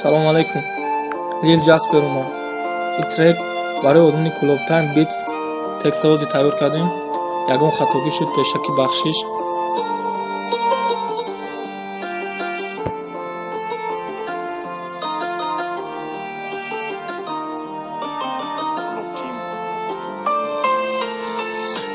салом алейкум. Lil Jasper ма. Ин трек барои озмуни Club Time Beats текстсози тайёр кардем. Ягон хатогӣ шуд, пешаки бахшиш.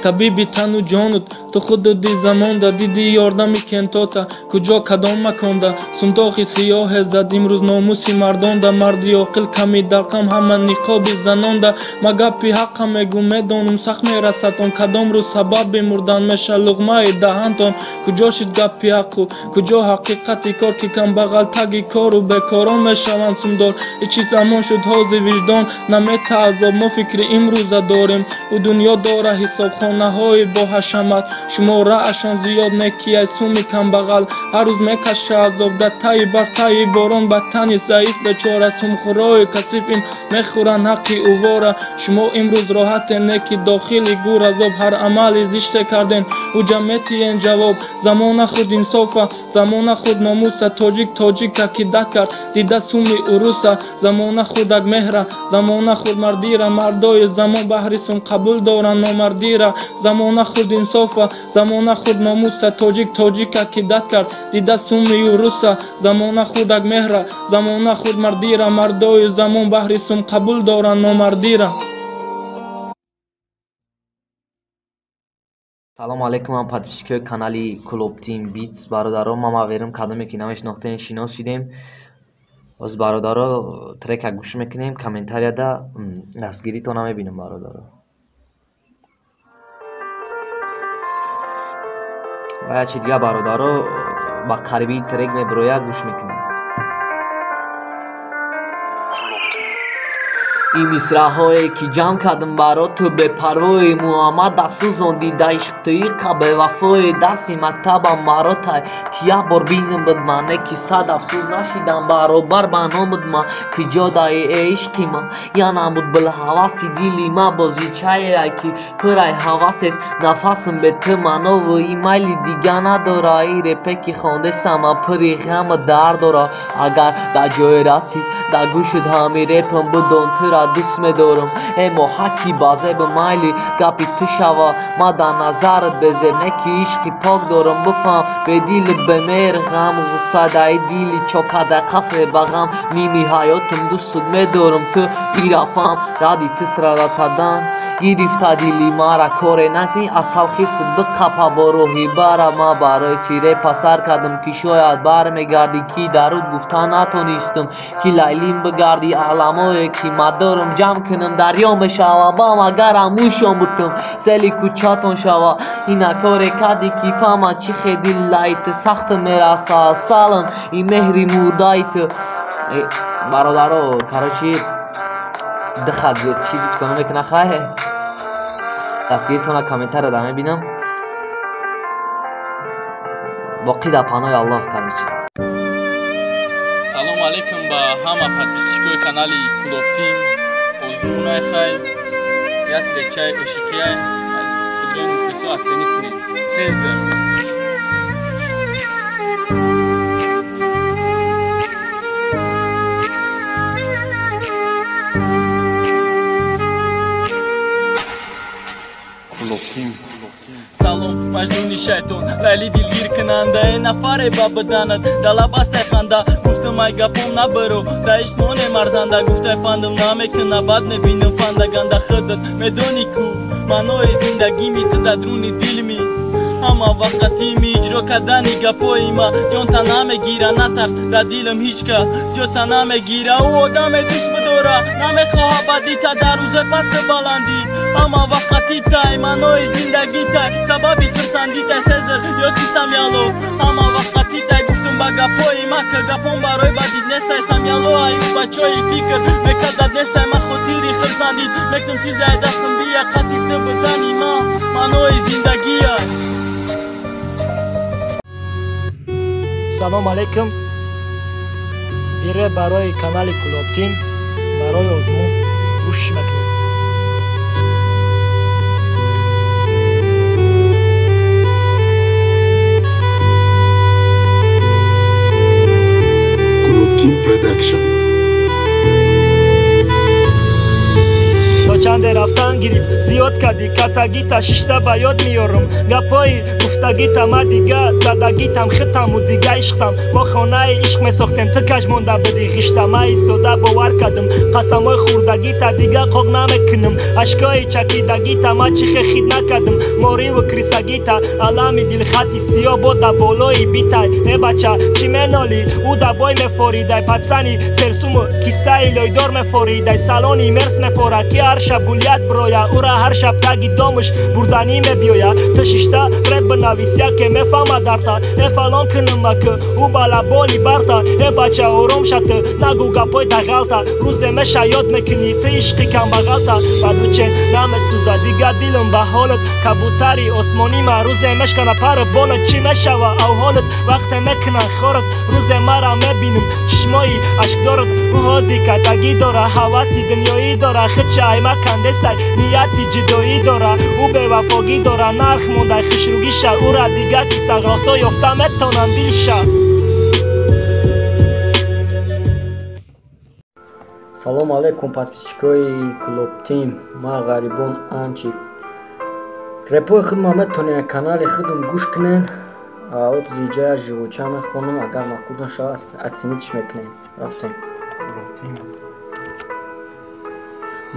табиби тану ҷонут ту худуди замонда диди ёрдами кентота куҷо кадом маконда сундохи сиёҳе зад имрӯз номуси мардонда марди оқил ками далқам ҳама ниқоби занонда ма гапи ҳаққа мегӯ медонум сахт мерасад он кадом рӯз сабаби мурдан меша луғмаи даҳантон куҷо шид гапи ҳаққу куҷо ҳақиқати кор ки камбағал таги кору бекорон мешаванд сумдор ичи замон шуд ҳози виҷдон намета азоб мо фикри имрӯза дорем у дунё дора ҳисобхонаҳои боҳашамат шумо раъашон зиёд неки ай суми камбағал ҳар рӯз мекаша азоб дар таи барф таи борон ба тани заиф бечора сумхӯрои касиф ин мехӯранд ҳаққи увора шумо имрӯз роҳате неки дохили гур азоб ҳар амали зиште карден у ҷамъиятиен ҷавоб замона худ инсофа замона худ номуса тоҷика ки дад кард дида суми уруса замона худак меҳра замона худ мардира мардои замон баҳри сум қабул доранд номардира замона худ инсофа замона худ номуса тоҷика ки дад кард дида суми уруса замона худак меҳра замона худ мардира мардои замон баҳри сум қабул доранд номардира. салому алейкум ҳам подписчикои канали Club Team Beats бародаро ма маверим кадоме ки намешнохтен шинос шидем оз бародаро трека гӯш мекунем комментарияда дастгирито намебинем бародаро ва ячи дига бародаро ба қарибии трек мебирояд гӯш мекунем ин мисраҳое ки ҷамъ кардам баро ту бепарвои муҳаммад дастсӯзонди да ишқтии қабевафои дарси мактабам маро тай ки як бор бинам буд мане ки сад афсӯз нашидам баробар ба номуд ма ки ҷодаи ишқи ма янам буд билҳаваси дили ма бозичае ки пурай ҳавасест нафасам бе ту манову имайли дига надора и репе ки хондесама пури ғаму дард дора агар дар ҷое расид дар гӯшат ҳами репам будон тура دوست می‌دارم ای محکی بازه به مایلی گپی تو شوا ما در نظرت بزرم نکی عشقی پاک دارم بفهم به دیلت بمیر غم غصه دای دیلی چوکاده قفل بغم نیمی حیاتم دوست می‌دارم تو ایرافم رادی تسرالت کردن گرفته دیلی مرا کاری نکنی اصل خیر صدق قپا با روحی برا ما برای چیره پسر کردم که شاید برمیگردی کی درود گفتن نتونستم کی لیلیم بگردی علمای کی مدارم جمع کنم دریا میشوم با مگرم موشم بودم سلی کوچاتون شوا اینا کاری کردی کی فهمه چی خیلی لایت سخت میرسه سالم این مهری مودایت برادرو کارچی دخل زیاد چیزی کنم میکنه خواه دستگیرتون کامنتر دامه بینم باقی در پناه الله کارچی سلام علیکم با همه подписчикои канали Club Team озмунаи хай я трекчаи ошикияй худрои муфлисо аксенӣ кунед сезер салом маҷнуни шайтон лайли дилгир кунандаи нафаре ба баданат да лабастай ханда гуфтам ай гапом набаро да ишмоне марзанда гуфтай фандам намекуна бад мебинам фандаганда худат медони ку маънои зиндагими ту да дуруни дилми ҳама вақатими иҷро кардани гапои ма ҷонта намегира натарс дар дилам ҳичка ҷота намегира ӯ одаме дӯст медора намехоҳа бадита дар рӯзе пасу баландӣ ҳама вақатитай маънои зиндагитай сабаби хурсандитай сезер ё ки самяло ҳама вақатитай гуфтум ба гапои ма ка гапон барои бадид нестай самяло аю бачои фикр мекардад нестай ма хотири хурсандид мектум чизай дастам бия қати ту будани ма маънои зиндагия салом алейкум ире барои канали Club Team барои озмун гӯш мекунем Club Team Production. زنده رفتن گریب زیاد کردی کتگیتا ششتا با یاد میارم گپای گفتگیتا ما دیگه زدگیتم خطم و دیگه عشقتم با خانه عشق میساختم تو کج مونده بدی خشتا ما ایستاده باور کردم قسمای خوردگیتا دیگه قاق نمیکنم اشکای چکیدگیتا ما چیخ خید نکردم ماری و کریسگیتا علامی دل خطی سیاه بود در بالای بیتای ای بچه چی منالی او دبای مفوریدای پتسانی سرسوم کیسه لایدار مفوریدای سالانی مرس مفوره که هر شب گولیت برویا او را هر شب تگی دامش بردانی مبیویا تششتا رب بنویسیا که مفهمه درتا ای فلان کنم که او بالا بالی برتا ای بچه آروم شد نگو گپای دغلتا روز مشه یاد میکنی تو عشقی کم بغلتا بدو چه نم سوزا دیگه دیلم به حالت کبوتری آسمانی ما روز مشکنه پر بانت چی مشوه او حالت وقت میکنن خورت روز مرا میبینم چشمایی عشق دارد او حاضی کتگی داره حواسی دنیایی داره خدشه ای مکندستای نیتی جدایی داره او به وفاگی داره نرخ مونده خشروگیشه او را دیگه که سغاسا یافته میتونن دیلشه. Салом алейкум подписчикои Клуб Тим. Ма Гарибон Анчик. Крепои худ ма метонед канали худам гӯш кунед. От зиҷая живуча мехонам агар мақулдан шава аксинитиш мекунед. Рафтем.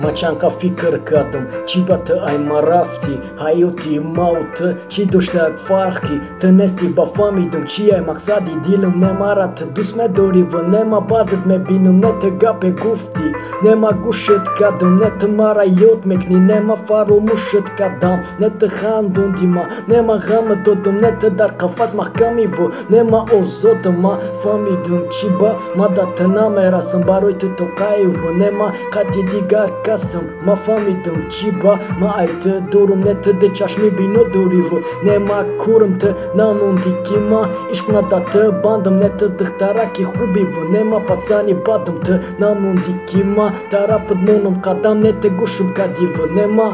Ма чанқа фикр кардам чӣ ба ту ай ма рафтӣ ҳаёти мау ту чӣ дошта як фарқи ту нестӣ ба фаҳмидам чӣ ай мақсади дилам не мара ту дӯст медорӣ ва не ма баъдат мебинам не ту гапе гуфтӣ не ма гӯшат кардам не ту мара ёд мекунӣ не ма фаромӯшат кардам не ту хандонди ма не ма ғамат додам не ту дар қафас маҳкамӣ ва не ма озодам ма фаҳмидам чӣ ба ма дар ту намерасам барои ту тоқаю ва не ма қадди дигар касам ма фаҳмидам чӣ ба ма ай ту дорам не ту де чашми бино дорӣ ва не ма курам ту намонди ки ма ишқ нада ту бандам не ту духтараки хуби ва не ма пацани бадам ту намонди ки ма тарафат монам қадам не ту гӯшам кардӣ ва не ма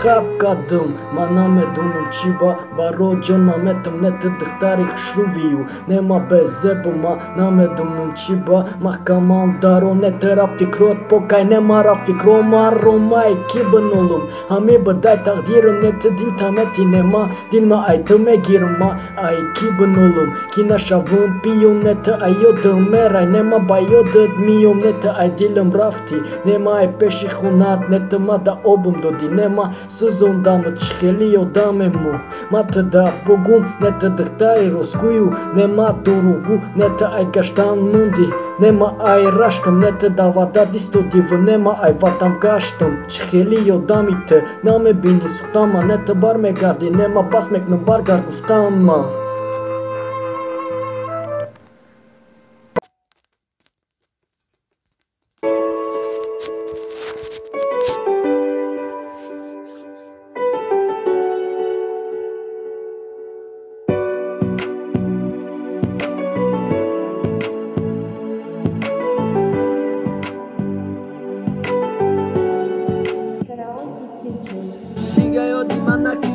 хаб кардам ма намедонам чӣ ба баро ҷон ма метам не ту духтари хушрувию не ма безебу ма намедонам чӣ ба маҳкамам даро не ту рафикрот покай не мара фикро маромай ки бинолум ҳаме бадай тақдирам не ту дил тамети не ма дил ма ай ту мегирам ма ай ки бинолум ки нашавам пиём не ту ай ёдам мерай не ма ба ёдат миём не ту ай дилам рафтӣ не ма ай пеши хунат не ту ма да обам додӣ не ма сӯзондаму чӣ хеле ёдамему ма ту да богум не ту духтари ростгӯю не ма дурӯғгӯ не ту ай гаштам мондӣ не ма ай раштам не ту да ваъда дистодӣ ва не ма ай ватан гаштам чӣ хеле ёдами ту намебинӣ сӯхтама не ту бармегардӣ не ма бас мекунам баргар гуфтама.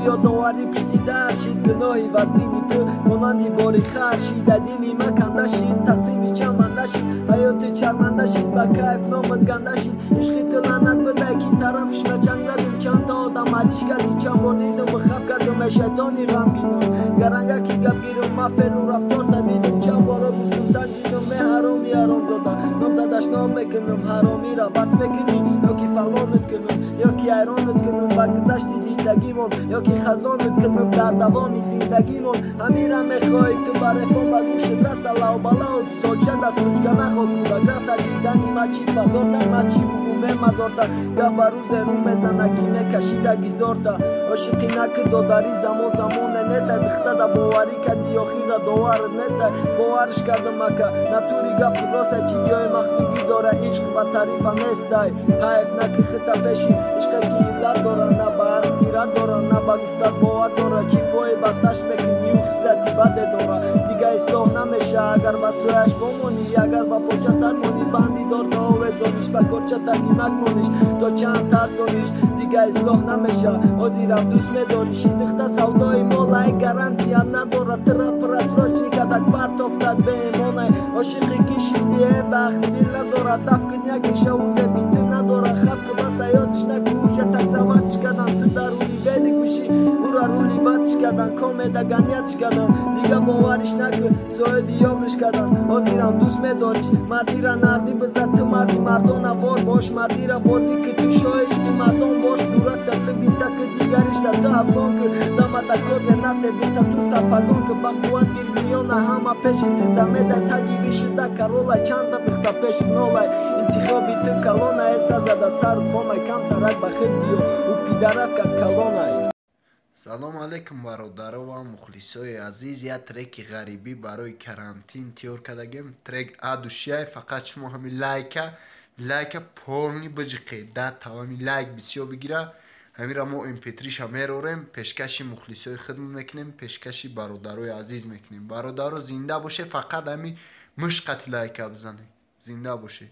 یادآوری پشتی در شید گناهی وزمینی تو مانندی باری خر شید دلی مکنده شید تقسیمی چمنده شید حیات چرمنده شید با کیف نامت گنده شید عشقی تو لعنت بده کی طرفش به چنگ زدیم چند تا آدم علیش کردی چند بار دیدم خب کردم شیطانی غمگینم گرنگه کی گپ گیرم ما فعل و رفتار تا دیدم چند بارا گفتم سنجیدم نه حرامی حرام زاده نام دادش نام بکنم حرامی را بس بکنی یا کی فلانت کنم یا کی ایرانت کنم با گذشتی دیدگیمون یا کی خزانت کنم در دوامی زندگیمون همیرا میخوای تو برای کن بگوشت رسه لاو بلاو دوستا چه دستوش گنه خود کودک رسه دیدنی ما چی بزاردن ما چی بگومه مزارده یا بروز رو مزنه کی مکشیده گیزارده عاشقی نکدو داری زمانه نیسته بخته دا باوری کدی آخیر دا داورت نیسته باورش کردم که نتوری گپ راسته چی جای مخفیگی داره عشق با تعریفه نیسته حیف نکی خطه پیشی عشق کی علت داره نه با آخرت داره نه با گفتت باور داره چی پای بستش بکنی و خصلتی بده داره دیگه اصلاح نمیشه اگر با سویش بمونی اگر با پاچه سر مونی بندی دار تا آوزانیش با کرچه تگیمک مونیش تا چند ترسانیش دیگه اصلاح نمیشه آزیرم دوست میداریش این دخته سودای مالای گارانتی هم نداره ترپ اسراج نیکدک برت افتد به ایمانه عاشقی کشیدیه بخیری ندارد دفکن یکی شوزه بیتی ندارد خط که بس یادش نکوشه تک زمتش کردن تو درونی بدک بشی او را رولی باتش کردن کامه دگنیتش کردن دیگه باورش نکن صاحبی یامش کردن آزیرم دوست میداریش مردی را نردی بزد تو مردی مردان وار باش مردی را بازی که تو شایش که مردان باش دورت تو بیتا که دیگرش تا تو ابلان که دمت کازه نته دیتا توستا پگان که بقوان گیر میانه همه پیشی تو دمه ده تگیری شده کرولای چند دختا پیش نولای انتخابی تو کلانه سر زده سر خامه کم ترک بخیر بیو و پیدرست کد کلانه. салом алейкум бародаро ва мухлисои азиз. як треки ғарибӣ барои карантин тайёр кардагем. трек адушияй. фақат шумо ҳамин лайка полни биҷиқед, да тавами лайк бисёр бигира. ҳамира мо mp3ша мерорем, пешкаши мухлисои хидмат мекунем, пешкаши бародарои азиз мекунем. бародаро зинда боше, фақат ҳами мушқати лайка бизане. зинда боше.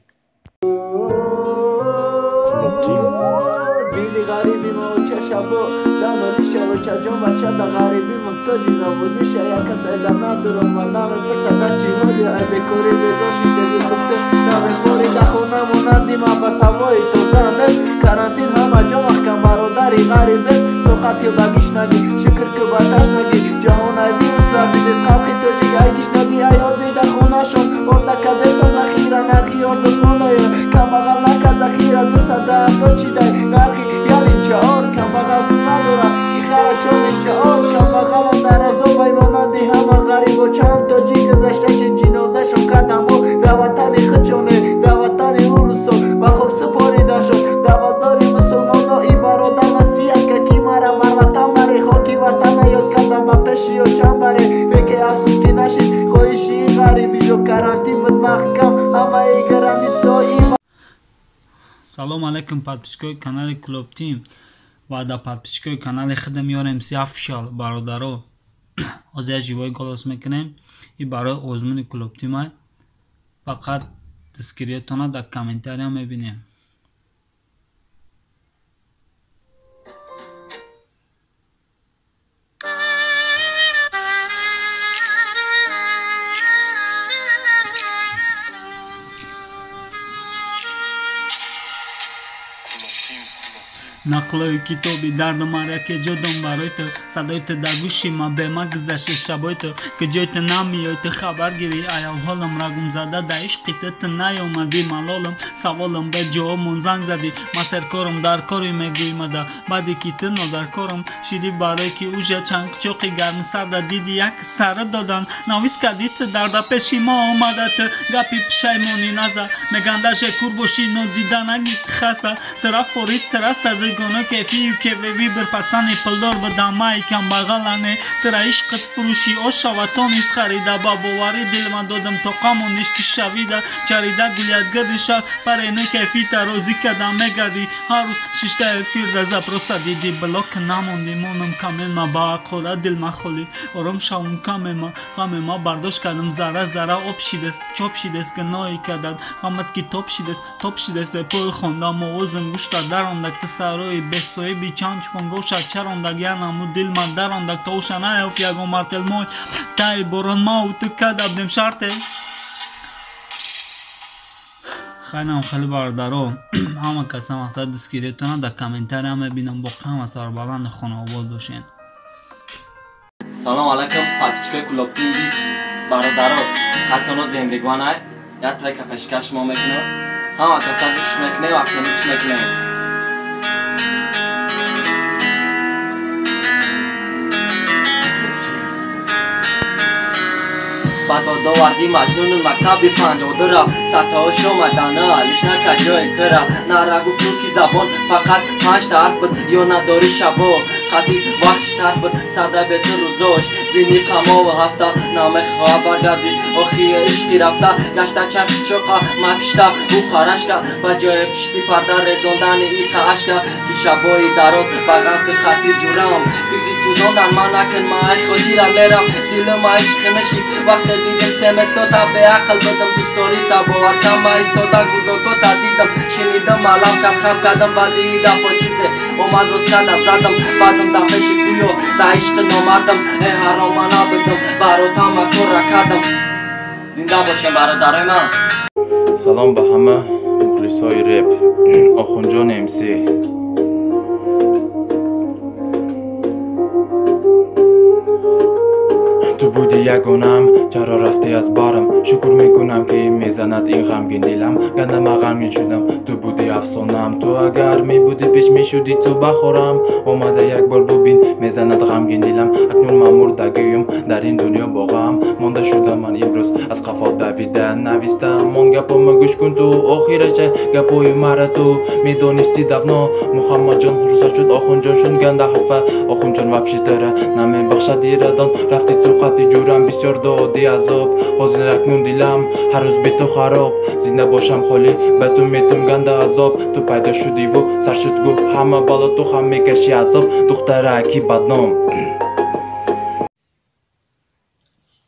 بیلی غریبی ما و چه شبا دانالی شب و چه جا بچه دا غریبی محتاجی نوازی شه یک کسی در ندارم من نام پرسده چی هایی ای بکاری بداشی دلی کفته نام خوری دا خونه مونندی من بس هوایی توزن است کرانتین همه جا محکم برادری غریب است طاقتی بگیش نگی شکر که بتش نگی جهان ای ویروس لرزید از خلقی تو جی ایگیش نگی ای آزی دا خونه شون ارده کدستا زخیره نرخی اردس مانای کم بغل نکد زخیره دو صده تو چی دای نرخی یالی چهار کم بغل سو نداره کی خرا چالی چهار کم بغل در ازا بیمانندی همه غریب و چند تا جی گذشته چه جنازه شو کدم و دوطنی خچونه دوطنی اوروسو و خوک سپاری داشت دوازاری مسلمان ای برادر نصیحت که کی مرا وطن بری خاکی وطن یاد کردم و پیشی و چند بری بگه افسوس که نشید خویشی غریبی و کرانتین بود محکم همه ای گرانید سایی. салом алейкум подписчикои канали Club Team ва да подписчикои канали хидм ёремси офишал бародаро озя живой голос мекунем и барои озмуни Club Team ай фақат дискриетона да комментария мебинем. нақлои китоби дарду маря ки ҷодам барои ту садои ту дар гӯши ман бема гузашти шабои ту ки ҷои ту намеои ту хабар гирӣ аяв ҳолам рагумзада да ишқи ту наёмадӣ малолам саволам бе ҷавоб мон занг задӣ ман серкорам дар кори мегӯимада баъде ки ту нодаркорам шидӣ барое ки уже чангчоқи гарми сарда диди як сара додан навис кардӣ ту дарда пеши мо омада ту гапи пишаймонӣ наза меганда же кур бошӣ нодида нагит хаса тара форид тара сазигона кефи кевеви бир пацани пулдор будамаи камбағалане тара ишқат фурӯши ошаватонис харида ба бовари дилма додам тоқамон ништи шавида чарида гулядгади шар парену кефита розӣ када мегарди ҳар рӯз шишта эфирда запроса диди блок намонди монам камема ба ақора дилма холӣ ором шавм камема ғамема бардошт кардам зара зара об шидест чоп шидест гинои кадад ғамат ки топ шидест репои хондам овозам гӯшта дарондак ту сарои бесоҳиби чанчмонгоша чарондак янаму дилма дарондак тоуша наёф ягон мартел мой таи борон мау ту кадабдем шарте хайрам хеле бародаро ҳама каса мақсад дискриетона да комментария мебинам боқӣ ҳама сарбаланди хонавод бошен. салом алейкум подписчикои Club Team бародаро қатоно земригванай як трека пешкаш мо мекунем ҳама каса гӯш мекунем аксениш мекунем. базода варди маҷнуну мактаби панҷодара састаҳо шомадана алишнака ҷои тира нарагу фруки забон фақат 5 ҳарф буд ё надори шабо қати вақти сар буд сардабету рӯзош бини қамову ҳафта намехоҳа баргарди охие ишқи рафта гашта чақчоқа макишта ӯ қарашка ба ҷои пишти парда резондани иқаашка ки шабои дароз ба ғамки қатир ҷурам фикри сӯзондан ман накун ман хотира мерам дилума ишқи нишид вақте дидим семесота беақл будам дӯсторита боваркамаи сода гудокота дидам шинидам алам кад хаб кардам баъдии дафо чизе омад роз кардам задам баъдам да пеши гӯё да ишқи номардам ҳарома набудам баротама корра кардам زنده باشین برادرای من. سلام به همه مخلصای رپ. آخونجان امسی. تو بودی یگانم چرا رفتی از بارم شکر میکنم که میزند این غمگین دلم گندم غمگین شدم تو بودی افسانم تو اگر میبودی پیش میشدی تو بخورم اومده یک بار ببین میزند غمگین دلم اکنون من مردگیم در این دنیا با غم مانده شدم من امروز از قفا دویده نویستم من گپامو گوش کن تو آخرش گپای مرا تو میدونستی دفنا محمد جان روزا شد آخون جان شد گنده حفه آخون جان وپشی تره نمیبخشد ایردان رفتی تو خطی جورم بسیار دادی عذاب حاضر اکنون دیلم هر روز به تو خراب زنده باشم خالی به تو میتم گنده عذاب تو پیدا شدی و سر شد گو همه بالا تو هم میکشی عذاب دختر اکی بدنام.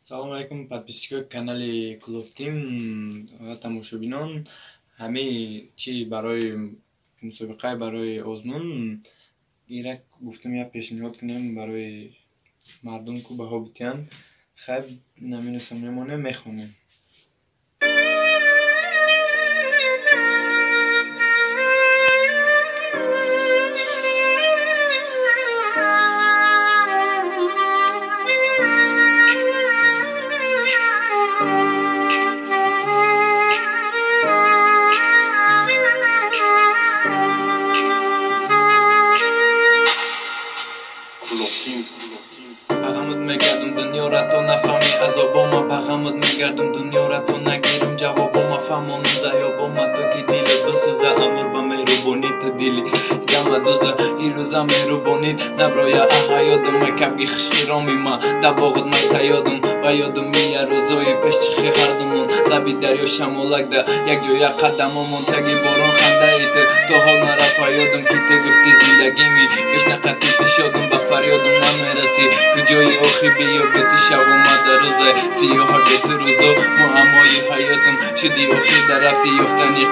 салому алайкум подписчикои канали Клуб Тим ва тамошобинон. ҳамаи чи барои мусобиқаи барои озмун ирак гуфтам як пешниҳод кунем барои мардум ку баҳо битиянд. хайр наминусам мемонем мехонем. بغمت میگردم دنیا را تا نفهمی عذاباما بغمت میگردم دنیا را تا نگیرم جواباما فهمانم ضیاباما تو که دیلت بسوزه امر به مهربانیت دیلی گمه دوزه این روزه مهربانیت نبرایا احیادم کبگی خشکی رامی ما در باغت من سیادم و یادم میه روزای پیش چخی هردمون لبی دریا شمالک ده یک جای قدمامون تگی باران خنده ایت تا حال نرفت یادم که ته گفتی زندگی می بش نقطیت شادم به فریادم نمیرسی کجای آخی بیا بیت شب اومده روزه سیاه بیت روزا معمای حیاتم شدی آخی در رفتی یافتنی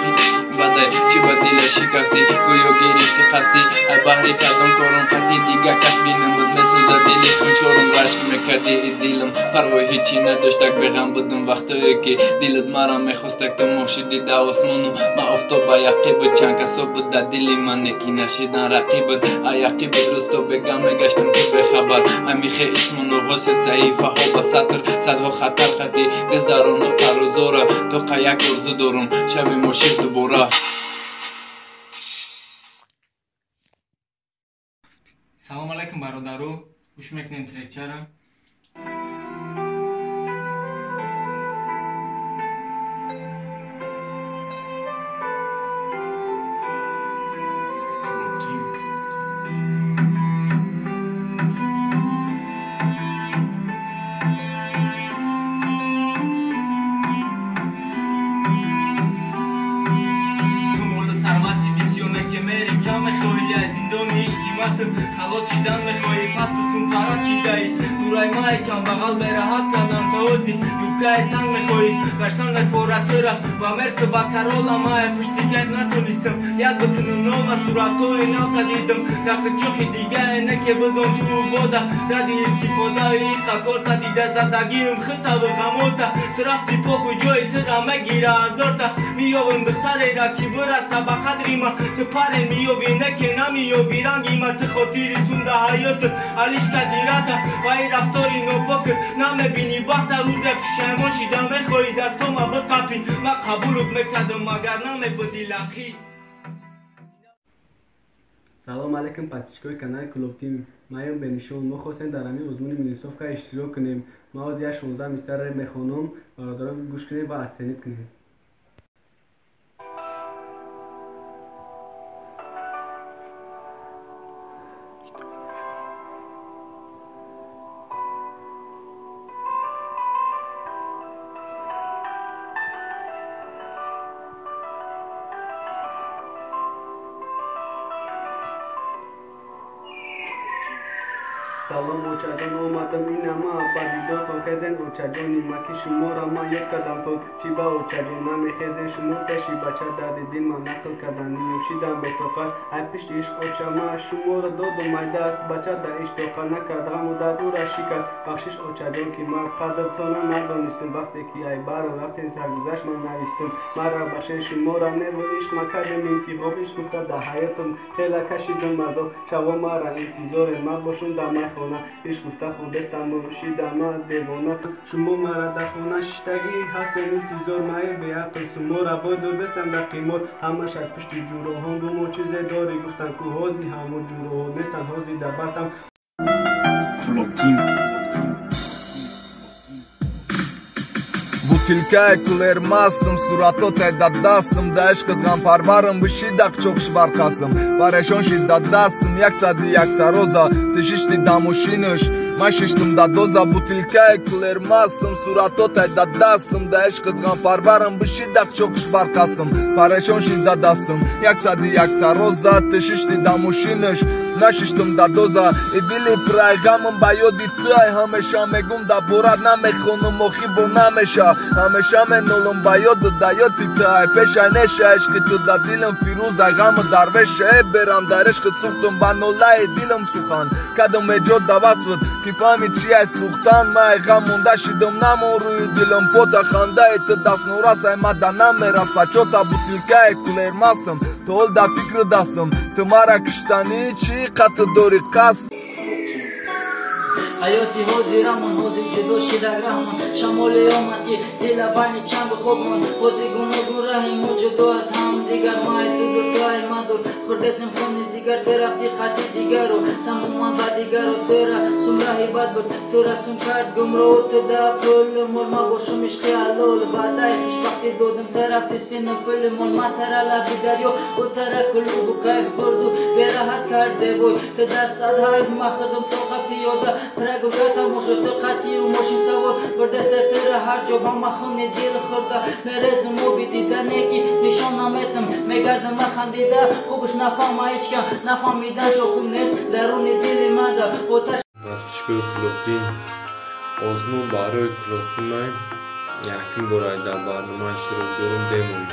بده چی با دل شکستی گویا گرفتی قصدی ای بحری کردم کارم قطی دیگه کس بینمت مسوزه دلی خونشارم رشک میکردی ای دیلم پروای هیچی نداشتک بغم بودم وقتایی که دلت مرا میخواستک تو ماشیدی در آسمانو من افتاب با یقی بود چند کسا بود در دلی من نکی نشیدن رقی بود یقی بود روز تو بگم میگشتم که بخبر همیخه عشق من آغاز صحیفه ها به سطر صدها خطر خطی دزاران و پروزارا تو قیک ارزو دارم شب ماشید دوباره. салому алайкум бародару гӯш мекунем трекчара. خلاص شدن میخوایی پس تو سون پرست شدهی دورای ما یکم بغل براحت کنم توزی یوبگاه تنگ میخوایی گشتن مفورت را با مرس با کرولا ما پشتی گرد نتونستم یاد بکنم نام از صورتای نو قدیدم دقت چوخی دیگه نکه بدون تو بوده ردی استفاده ای قکار تا دیده زدگیم خطا و غموتا ترفتی پاخو جای ترا مگیره ازارتا میابن دختری را کی برسه با قدری ما تو پاره میابی نکه نمیابی رنگی ما تخاطیری سونده حیاتت علیش که دیرتا و ای رفتاری نوپاکت نمیبینی وقت روز پشیمان شیده میخوایی دستو ما بقپی ما قبولت میکردم مگر نمیبودی لقی. салом алайкум подписчикои канали Клуб Тим. маён бенишон мо хостем дар ҳамин озмуни минусовка иштирок кунем. мо аз 16 мистар мехонам бародарон гӯш кунем ва оценит кунем. سلام اوچاجان اومدم اینم با دیدارتون خزن اوچاجانی مکی شما را ما یک قدم تو چی با اوچاجان نمیخزن شما تشی بچه درد دین ما نقل کردن نوشیدم به توقع ای پشت عشق اوچما شما را دادم مای دست بچه در عشق توقع نکرد غم و درد او را شکست بخشش اوچاجان که من قدرتون ندانستم وقتی که ای بار رفتین سرگذشت من نوشتم مرا بخشش شما را نه و عشق مکردم انتخاب عشق گفته در حیاتم خیلی کشیدم مردم شوا مرا انتظار ما باشون در مای خانه عشق گفته خودستم مرشیدم دیوانه شما مرا در خانه شتگی هستم انتظار مای به عقل شما را باید بستم در قیمت همه شد پشت جوره هم رو مو چیز داری گفتن که حاضی همون جوره ها نیستن حاضی در بطم бутилкаи кулермастм суратоте да дастм да ишқит ғампарварм бишидақ чоқш барқастм парешон шид да дастм як сади якта роза тишишти дамошинаш ман шиштум да доза бутилкаи кулермастм суратоте да дастм да ишқит ғампарварм бишидақ чоқш барқастм парешон шид да дастм як сади якта роза тишишти дамошинаш نششتم دا دوزا ای دلی پرایغامم با یادی توی همیشه میگم دا براد نمیخونم مخی بو نمیشه همیشه منولم با یاد دا یادی توی پیشه نشه عشقی تو دا دیلم فیروز غم دروشه برم در عشقت سوختم با نولای دیلم سوخان کدم ایجاد دا وصفت که فهمی چیه سوختن ما غم مونده شدم نمون روی دیلم پوتا خنده ای تو دست نوراسه ما دا نمیرسه چوتا بوتیلکه کولر ماستم تو هل دا فکر دستم تو مرا کشتنی چی قطع دوری قصد حیاتی حوزی رمون حوزی جدو شده رحمون شمالی آمدی دیل بانی چند خوبمون حوزی گون رحیم و جدو از هم دیگر مای تو دور توی مدور کردسم خونی دیگر درفتی قطعی دیگر رو تمام با دیگر رو تورا سمراهی بد بود تورا سم کرد گمرو تو دا پل مول ما باشم عشقی علول بعدای خوش وقتی دودم طرفتی سین پل مول ما ترا لبی دریو و ترا کلوب و کیف بردو براحت کرده بوی تو دست های مخدم تو پیاده رگو گتا موشو تو قطعی و موشی سوار برده سرتر هر جا با مخونی دیل خورده مرزم و بیدیده نگی نشان نمیتم میگردم خندیده خوبش نفهم هیچ کم نفهمیدن شو خوب نیست درونی دیلی مده Бахчикои клубтин озмун барои клубтимай якин бора дар барнома иштирок дорум демон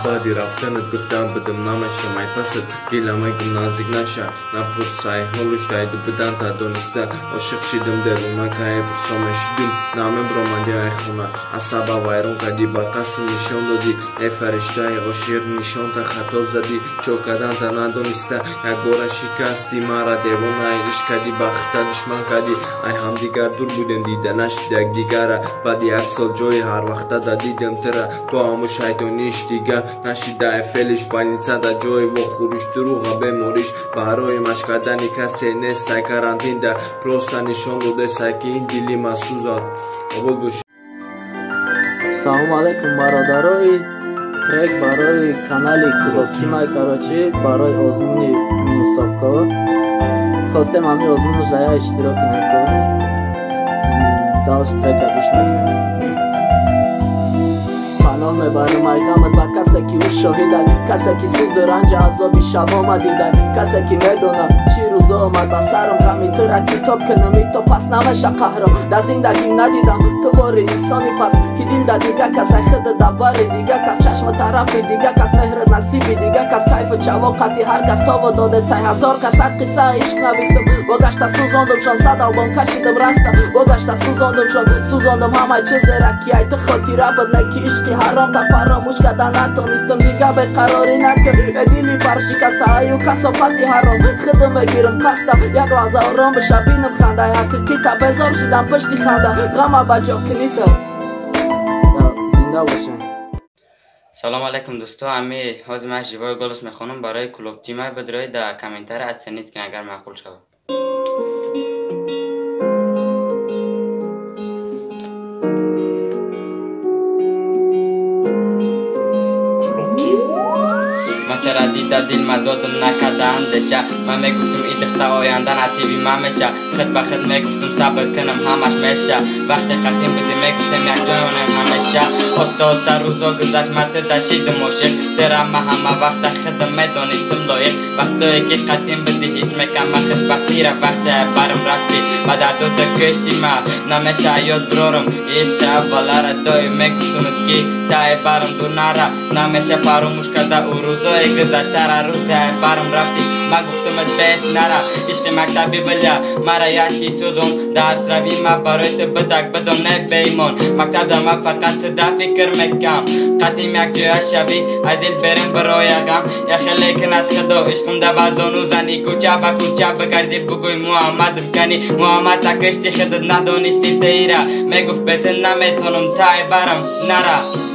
баъди рафтанат гуфтам бидам намешамай пасат диламайгум наздик наша напурсай ҳолуш дайду бидан та дониста ошиқ шидам дерунака пурсамай шидум намебромади ай хона асаба вайрон кади ба қасм нишон доди э фариштаи ошиқ нишонта хато зади чо каданта надониста якбора шикасти мара девонаи ишқ кади ба хита душман кади ай ҳамдигар дур будем дида нашид якдигара баъди як сол ҷои ҳарвақта да дидам тира то ҳаму шайтониш дигар نشیده فعلش больница در جای و خروش دروغ بموریش برای مشکدنی کسی نیست کرانتین در پروستا نشان داده که این دیلی ما سوزاد سلام علیکم برادرای трек برای کانال کلوبتیمای کراچی برای آزمون مصافکا خواستم همین آزمون رو جای اشتراک نکن داشت ترک گوش میکنم میبرم ایغامت با کسی که او شاهده کسی که سوز رنج عذابی شب آمدیده کسی که میدونه چی روز آمد با سرم غمی تو را کتاب کنمی تو پس نمیشه قهرم در زندگیم ندیدم تو بار انسانی پس که دل دا دیگه کس خود دبر دیگه کس چشم طرفی دیگه کس مهر نصیبی دیگه کس کیف چواقتی هر کس تا و داده سای هزار کس صد قصه عشق نویستم با گشت سوزاندم شان صد آلبوم کشیدم رسته با گشت سوزاندم شان سوزاندم همه چیز رکی ای تو خاطره بدنه که عشقی حرام تا فراموش کردن نتونستم دیگه به قراری نکن دیلی پر شکسته ایو کسافتی حرام خودم بگیرم قصده یک لحظه آرام بشه بینم خنده حقیقی تا بزار شدم پشتی خنده غم بجا کنیتا زنده باشم سلام علیکم دوستو امی حاضر من جیوای گلوس میخونم برای کلوب تیمای بدرای در کامنتر ادسنید کن اگر معقول شود ترا دیده دل ما دادم نکرده اندشه من میگفتم این دخته آینده نصیبی من میشه خود به خود میگفتم صبر کنم همش میشه وقتی قدیم بودی میگفتم یک جانم همیشه آسته روزا گذشت مت دشیدم عاشق درم همه وقت خودم میدانستم لایق وقتی که قدیم بودی حس میکنم خوشبختی را وقتی برم رفتی و در دوتا کشتی ما نمیشه یاد برارم عشق اولا را دای میگفتم که تای برم دور نره نمیشه فراموش کرده او روزای گذشته را روزای برم رفتی ما گفتم بیس نره عشق مکتبی بله مرا یک چیز سوزم درس روی ما برای تو بدک بدم نه بیمان مکتب در ما فقط ده فکر میکنم قدیم یک جای شبی عدل برم برای غم یا خیلی کنت خدا عشقم ده بازانو زنی کوچه با کوچه بگردی بگوی محمدم کنی محمد تا کشتی خودت ندانستی تیره میگفت بهت نمیتونم تای برم نره